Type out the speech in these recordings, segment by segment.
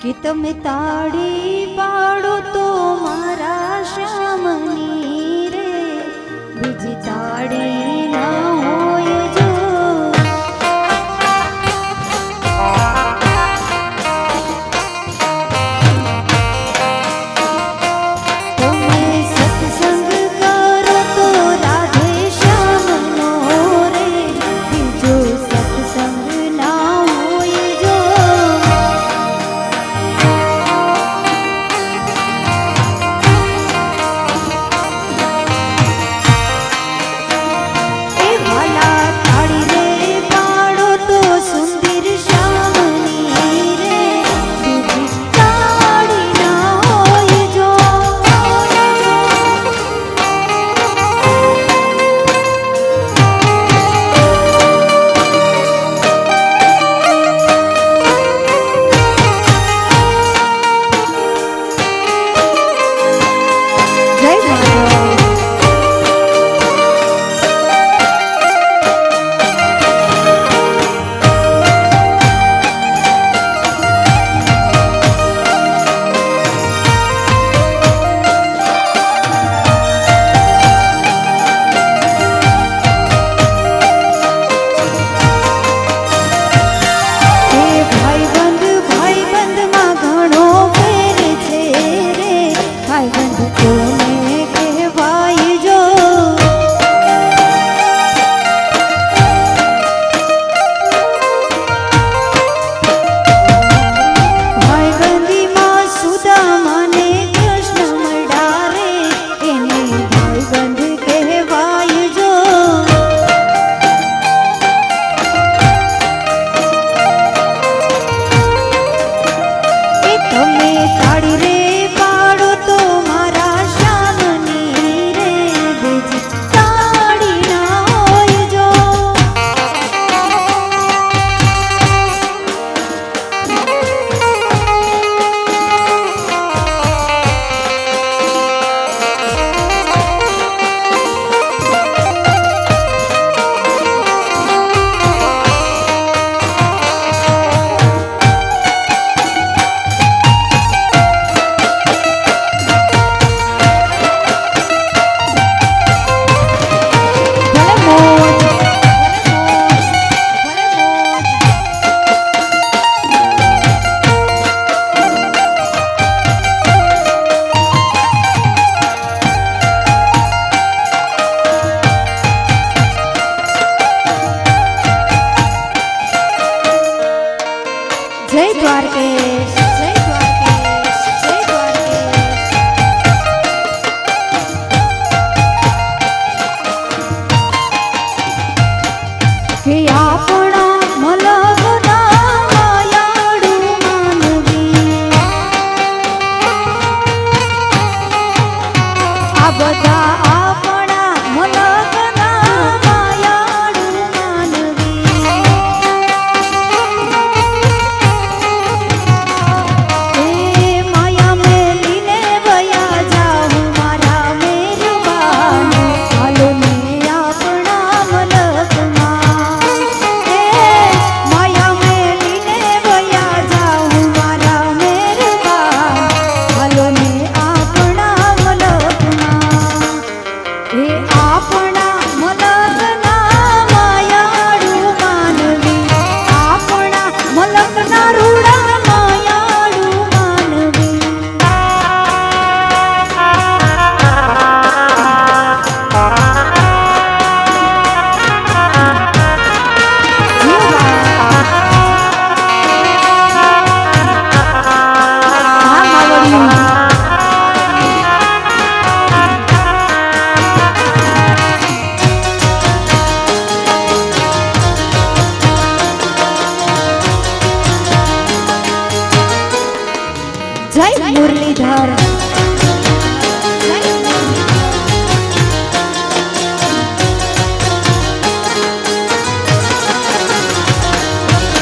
કે તમે તાળી પાડો તો મારા શ્યામની રે બીજી તાળી ના હોય જો તમે સત્સંગ કરો તો રાધે શ્યામનો રે બીજો સત્સંગ ના હોય જો જય દ્વારકેશ જય દ્વારકેશ જય દ્વારકેશ કે આપણા મલગના માયાળુ માનવી આ બધા આપણા મલગના માયાળુ માનવી જય મુરલીધર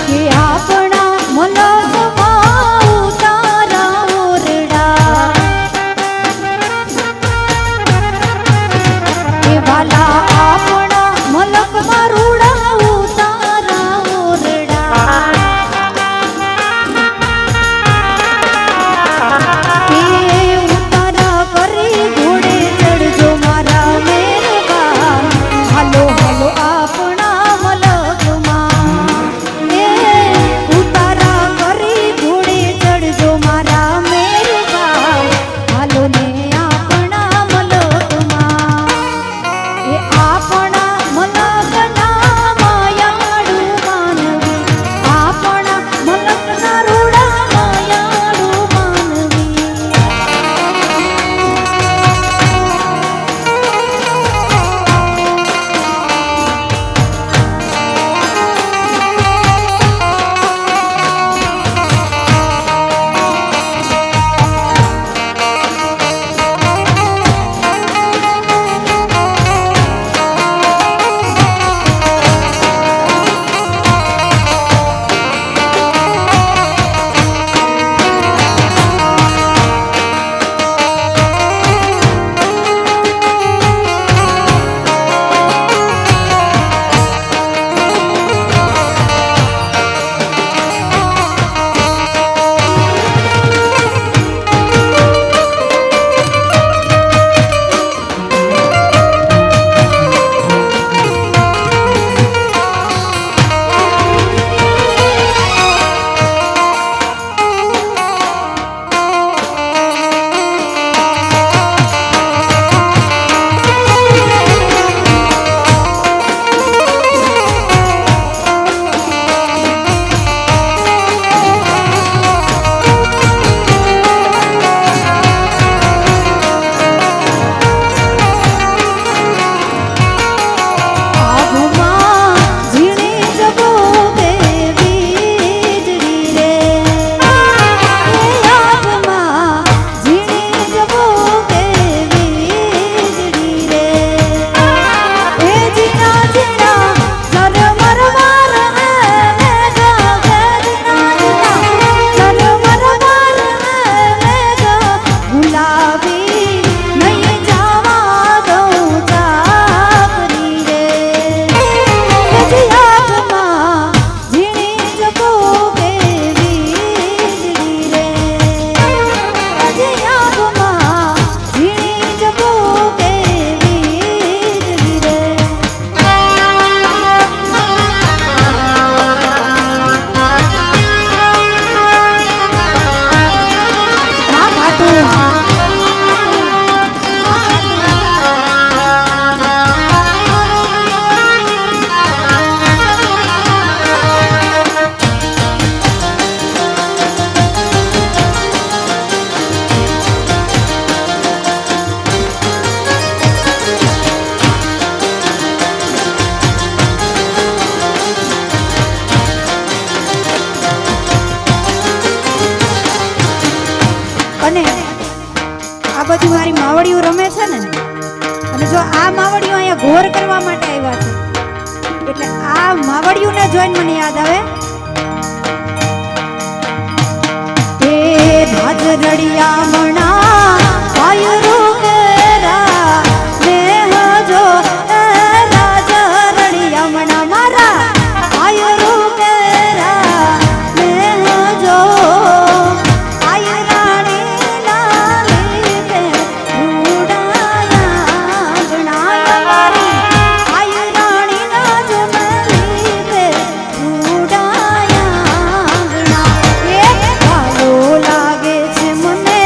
કે આપણા મલગમાં ઉતારા ઓરડા કે વાલા આપણા મલગમાં રૂડા ઉતારા ઓરડા અને આ બધી મારી માવડીઓ રમે છે ને, અને જો આ માવડીઓ અહીંયા ઘોર કરવા માટે આવ્યા છે એટલે આ માવડીઓને જોઈને મને યાદ આવે એ ભાજ રડિયા મણા આયરો કેરા મેહ જો રાજ રડિયા મણા મારા આયરો કેરા મેહ જો આયરાણી લાલી તે ઉડાયા ગણાયા આયરાણી ના જમલી તે ઉડાયા ગણા એ ભાલો લાગે છે મને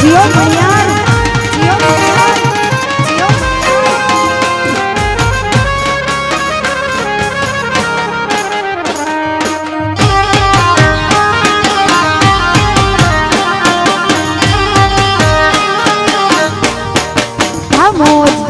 જીઓ મણિયાર જીઓ મણિયાર જીઓ મોજ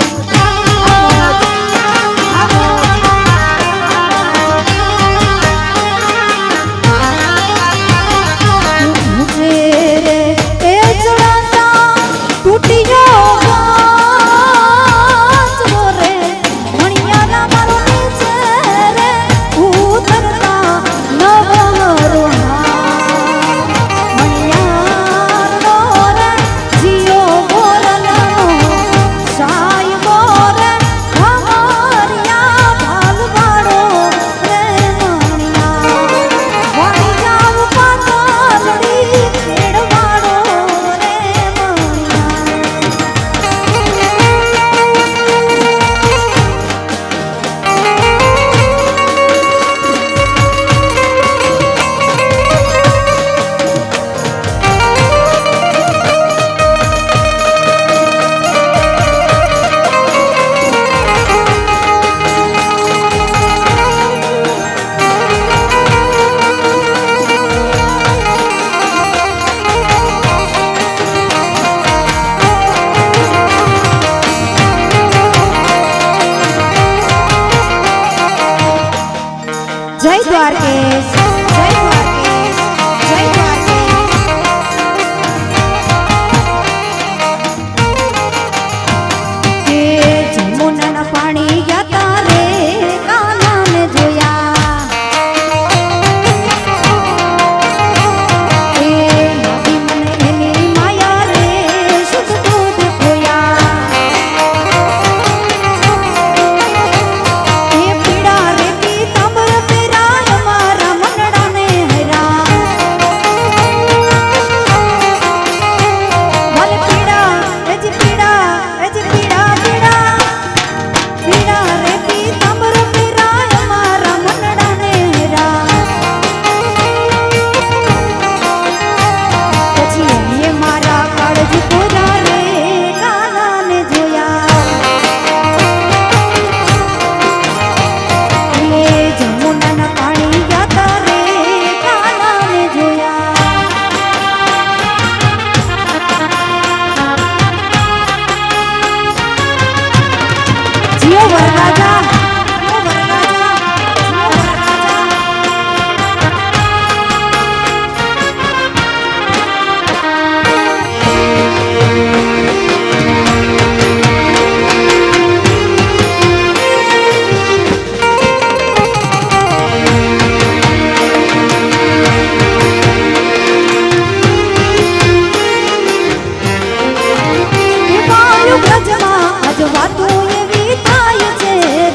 જય દ્વારકેશ જય દ્વારકેશ જય દ્વારકેશ કે જમુનાના પાણી ગયા તારે કાનાને જોયા એ નદી મને એની માયા રે શુદ્ધ દૂધ ખોયા એ પીડા રેતી તાંબર વાતો એવી થાય છે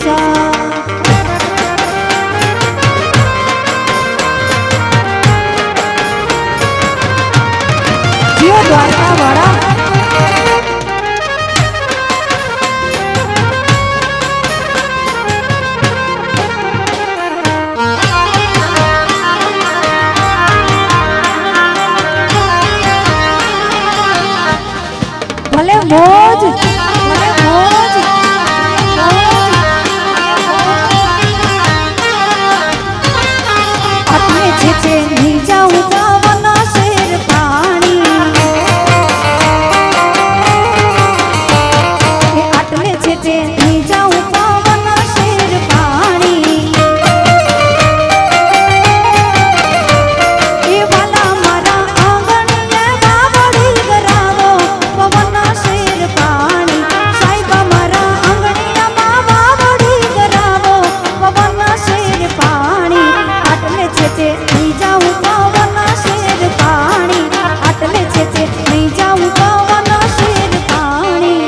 દિશા જીઓ દ્વારકા વાળા ભલે મોજ ભલે મોજ આટલે છે નહીં જાઉં ગાવાના શેર પાણી એ આટલે છે નહીં જાઉં ગાવાના શેર પાણી એ વાલા મારા આંગણીએ વાવડી કરાવો પવનના શેર પાણી સાહેબા મારા આંગણીયામાં વાવડી કરાવો પવનના શેર પાણી આટલે છે નહીં જાઉં પવનના શેર પાણી આટલે છે નહીં જાઉં પવનના શેર પાણી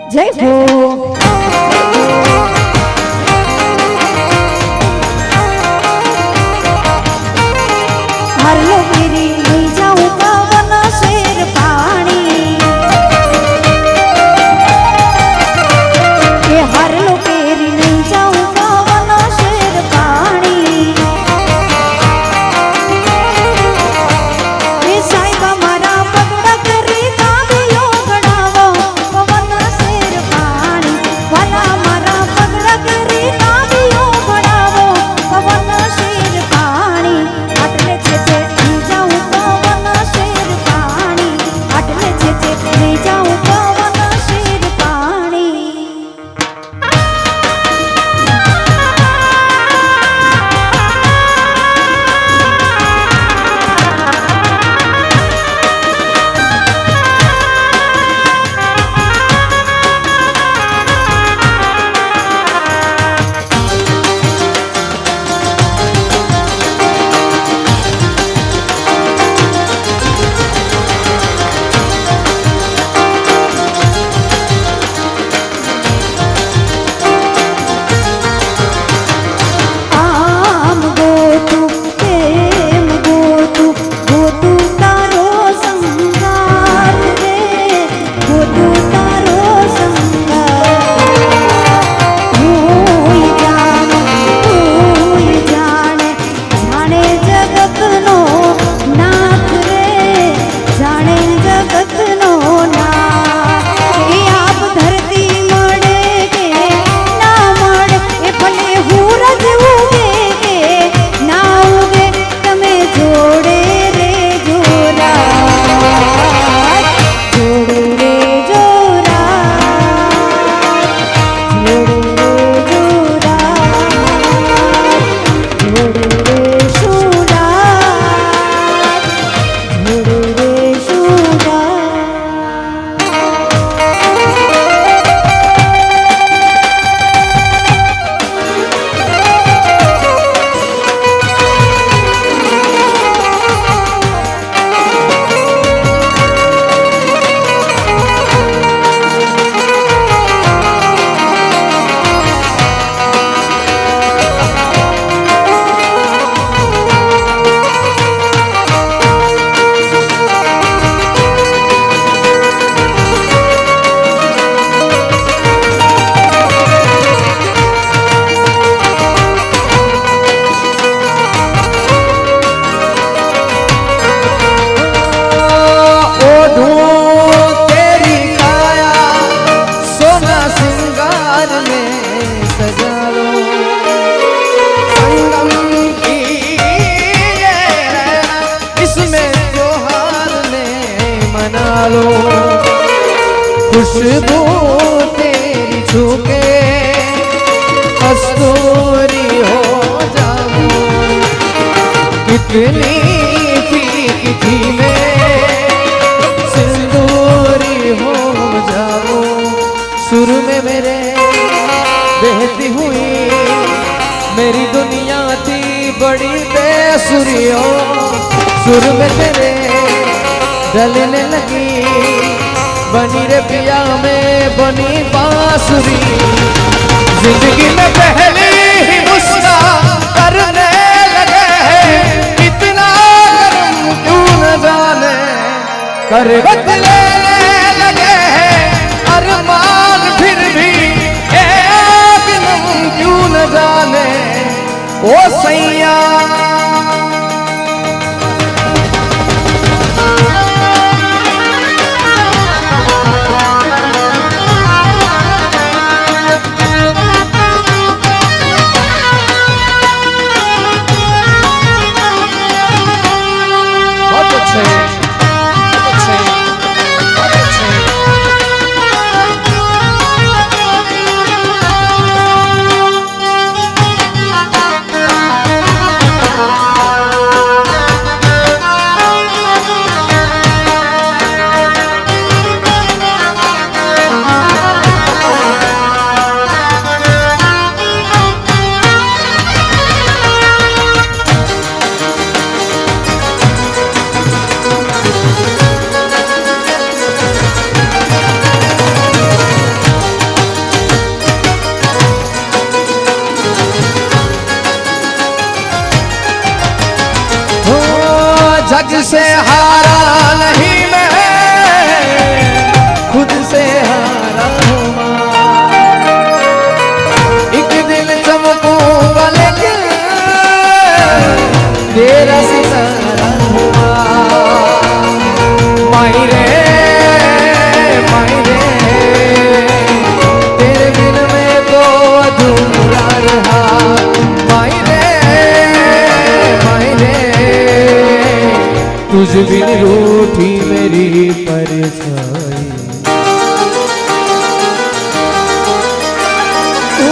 જય હો હરલો ગીરી નહીં જાઉં પવનના શેર પાણી એ હરલો કેરી નહીં જાઉં પવનના શેર પાણી એ સાહેબા મારા પગડા કરી કાબીઓ ઘડાવો પવનના શેર પાણી વાલા મારા પગડા કરી કાબીઓ ઘડાવો પવનના શેર પાણી આટલે છે નહીં જાઉં लो खुशबू तेरी छूके कस्तूरी हो जाऊं कितनी फीकी थी मैं सिंदूरी हो जाऊं सुर में मेरे बहती हुई मेरी दुनिया थी बड़ी बेसुरियों सुर में तेरे डलने लगी बनी रे पिया में बनी बांसुरी जिंदगी में पहली ही मुस्कान करने लगे इतना गरम क्यों न जाने कर बदले लगे अरमान फिर भी एक नम क्यों न जाने ओ सैया जग से हारा नहीं मैं खुद से हारा हूँ एक दिन चमकूंगा लेकिन तेरा सितारा हूँ माही रे तेरे बिन मैं तो अधूरा रहा माही रे तुझ बिन रूठी मेरी परछाई तू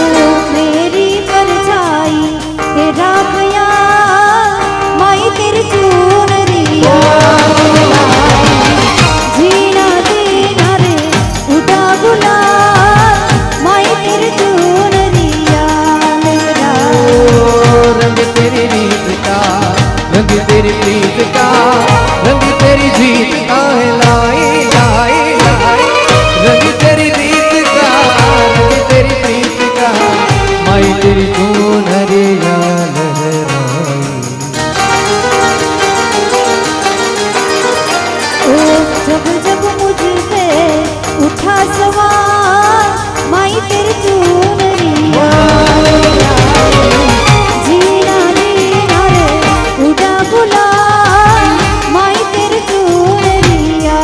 मेरी परछाई तेरा ख्याल माई तेरी चुनरिया जीना जीना रे उड़ा गुलाल माई तेरी चुनरिया मेरा रंग तेरी रीत का रंग तेरी प्रीत का रंग तेरी जीत का है लाई लाई लाई रंग तेरी रीत का रंग तेरी प्रीत का माई तेरी धून हरे लहराई ओ जब जब मुझ पे उठा सवाल माई तेरी चुनरिया जीना जीना रे उड़ा गुलाल माई तेरी चुनरिया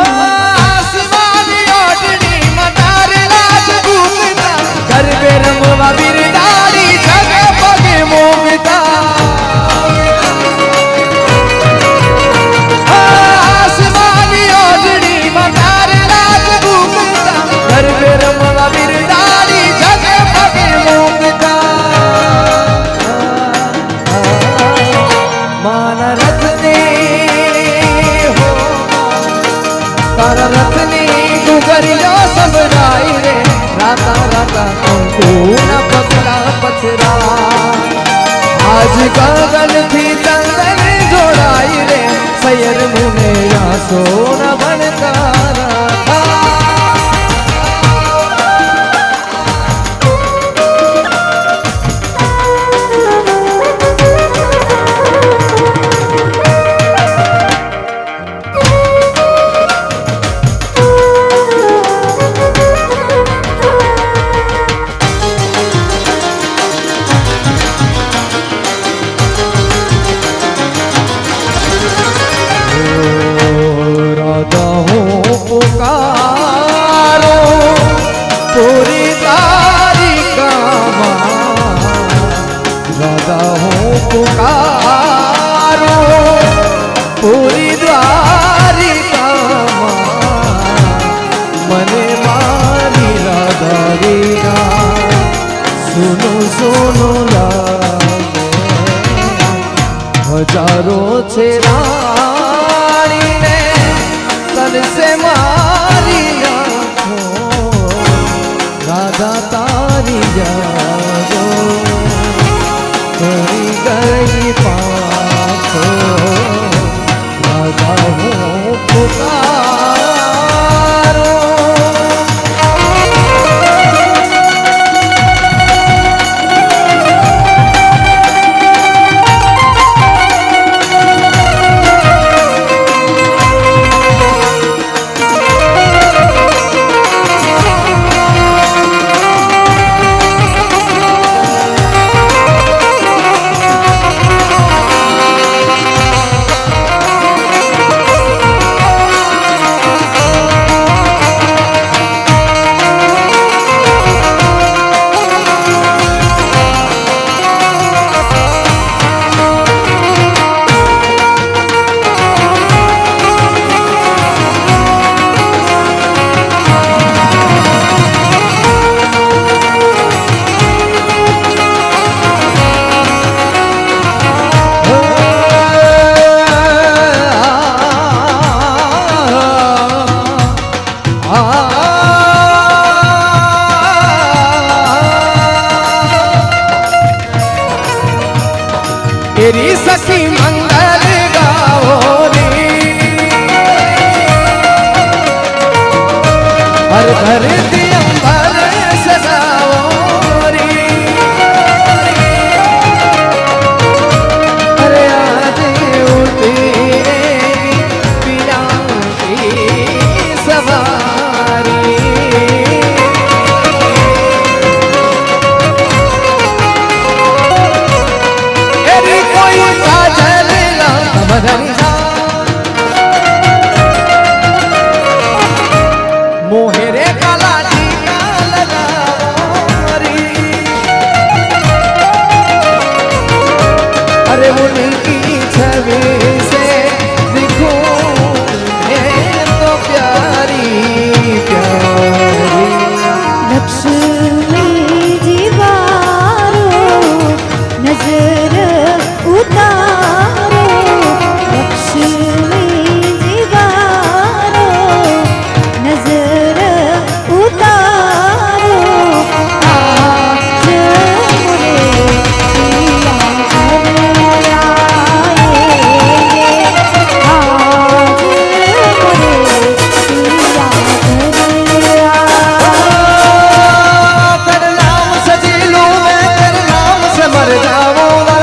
आसमानी ओढ़नी मदार लाज घूमता कर बे रमवा बिरदारी जगे पगे मोमता आसमानी ओढ़नी मदार लाज घूमता कर बे रमवा बिरदारी जगे पगे मोमता माना रत्ने हो तारा रत्नी गुगरिया सब राई रे राता राता तू न पगला पथरा आज गगन थी चंदन जोड़ाई रे सैर मुने या सोना बनता था राधा प्यारो छे रानी ने तन से मारी आँखों राधा तारी यादो करी गई पाखो राधा हूँ पुकारो तेरी सखी मंगल गाओ रे हर घर दियंबर सजाओ रे अरे आज उठी पिया की सवारी मोहरे काला टीका लगाओ रे अरे उनकी छवि से दिखूं मैं तो प्यारी प्यारी लक्ष्मी जीवारो नजर उतारो लक्ष्मी जीवारो नजर उतारो आज मोरे पिया घर आएंगे आज मोरे पिया घर तेरे नाम से जी लूं मैं तेरे नाम से मर जाऊंगा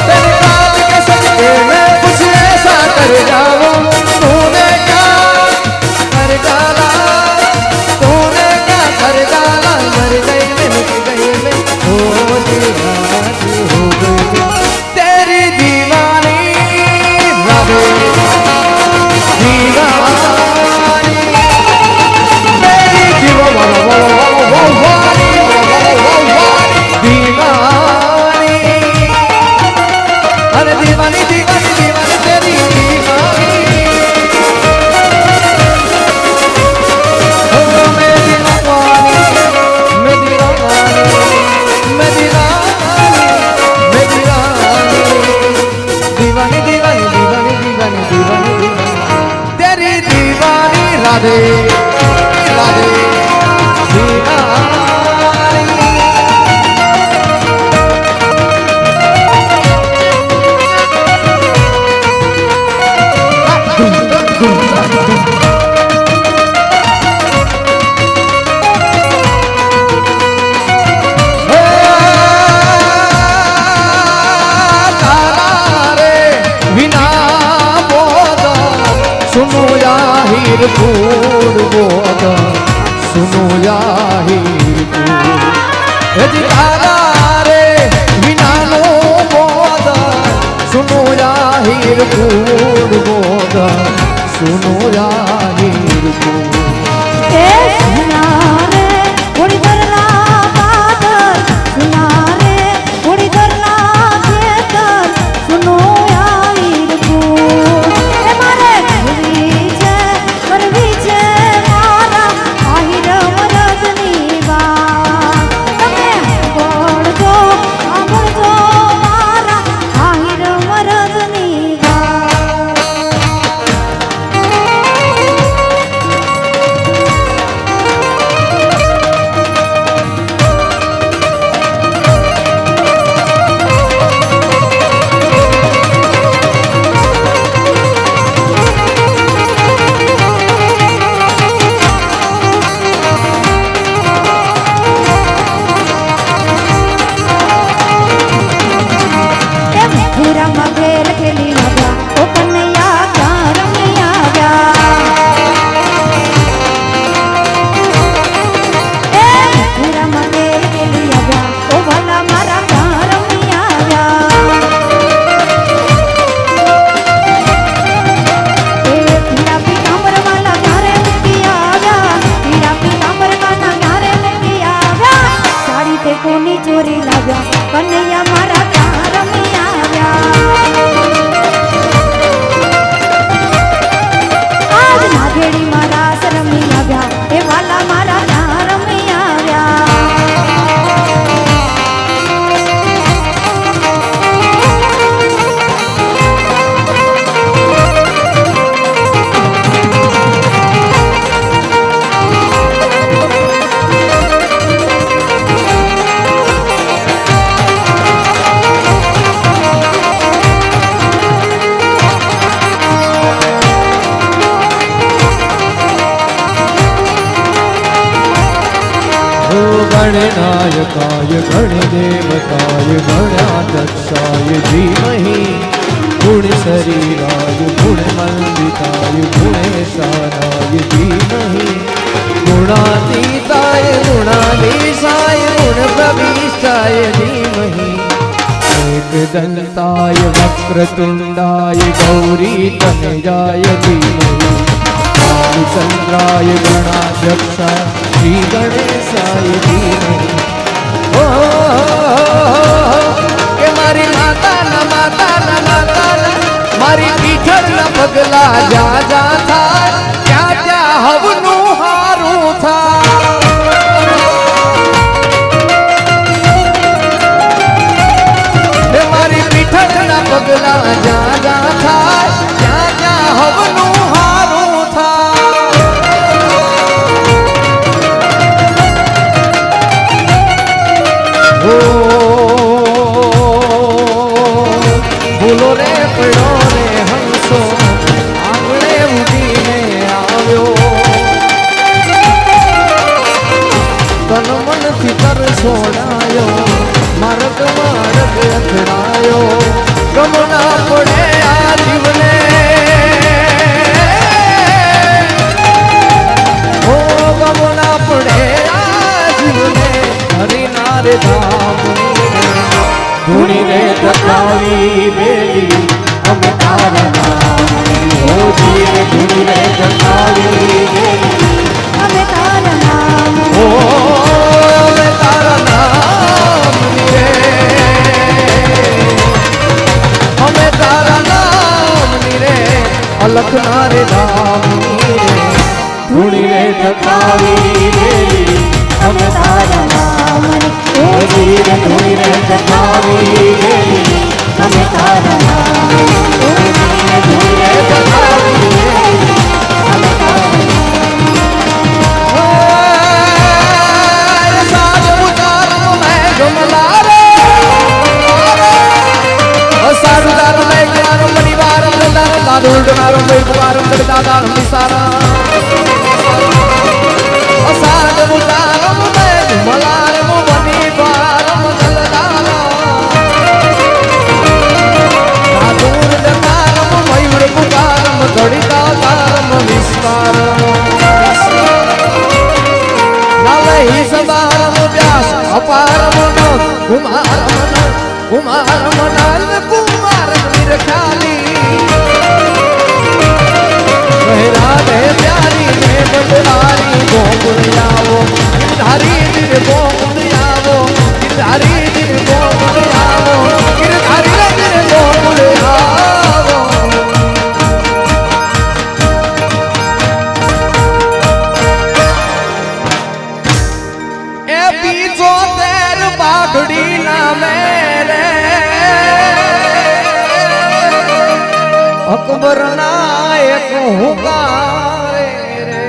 तेरे नाम के सदके मैं कुछ ऐसा कर जाऊं तूने क्या कर डाला तूने क्या कर डाला मर गई मैं मिट गई मैं हो दीवानी हो गई तेरी दीवानी राधे दीवानी मेरी दीवानी दीवानी अरे दीवानी दीवानी दीवानी तेरी दीवानी ओ मैं दीवानी मैं दीवानी मैं दीवानी मैं दीवानी दीवानी दीवानी दीवानी दीवानी दीवानी तेरी दीवानी राधे राधे दीवानी सुनो याहिर फूल बोदा सुनो याहिर फूल तारा रे विनानो बोदा सुनो याहिर फूल बोदा सुनो याहिर फूल ए सुना रे थोड़ी दरला बादल सुना रे थोड़ी दरला खेतर सुनो यार फूल ए मारे करवी छे मारा आहिर रजनी बा તમે બોળજો આંબળજો देवताय गणदेवताय गणाध्यक्षाय धीमहि गुणशरीराय गुणमण्डिताय गुणेशानाय धीमहि गुणातीताय गुणाधीशाय गुणप्रविष्टाय धीमहि एकदन्ताय वक्रतुण्डाय गौरीतनयाय धीमहि चन्द्राय गणाध्यक्षाय श्रीगणेशाय धीमहि ओ के मारी माताना मारी पीठરના પગલા જા જા થાય ત્યાં ત્યાં હવનું હારું થાય હે મારી પીઠરના પગલા જા જા થાય ત્યાં ત્યાં હવનું હારું થાય ઓ ભૂલો રે પડો રે હંસો આંગણે ઉડીને આવ્યો તન મનથી કર છોડાયો માર્ગ માર્ગ અથડાયો ગમ ના પડે આ જીવને ઓ ગમ ના પડે આ જીવને હરિના રે ધામ ધૂણી રે ધકાવી બેલી અમે તારા નામ ઓ જીવે ધૂણી રે ધકાવી બેલી અમે તારા નામ ઓ અમે તારા નામ રે અમે તારા નામ રે અલખના રે ધામ રે ધૂણી રે ધકાવી બેલી અમે તારા નામ ઓ જીવે ધૂણી રે ધકાવી બેલી અમે તારા નામ ધૂણી રે ધકાવી બેલી અમે તારા કુમાર મનાલ કુમાર નિરખાલી રહેલા દે પ્યારી ને બદલારી ગોકુળ આવો ધારી દિલ ગોકુળ આવો ધારી દિલ ગોકુળ આવો ધારી દિલ ગોકુળ આવો એ બીજો તેર બાગડી ના મેરે અકબર નાયક હુકારે રે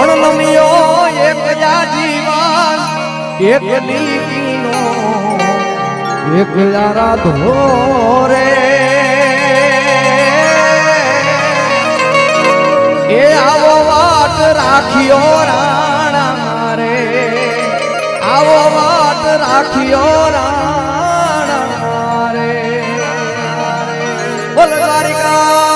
અણનમિયો એક યાજીવાન એક લીકીનો એક યારા ધોરે એ આવો વાટ રાખ્યો રાણા રે આવો વાટ રાખ્યો રાણા રે બોલ દ્વારિકા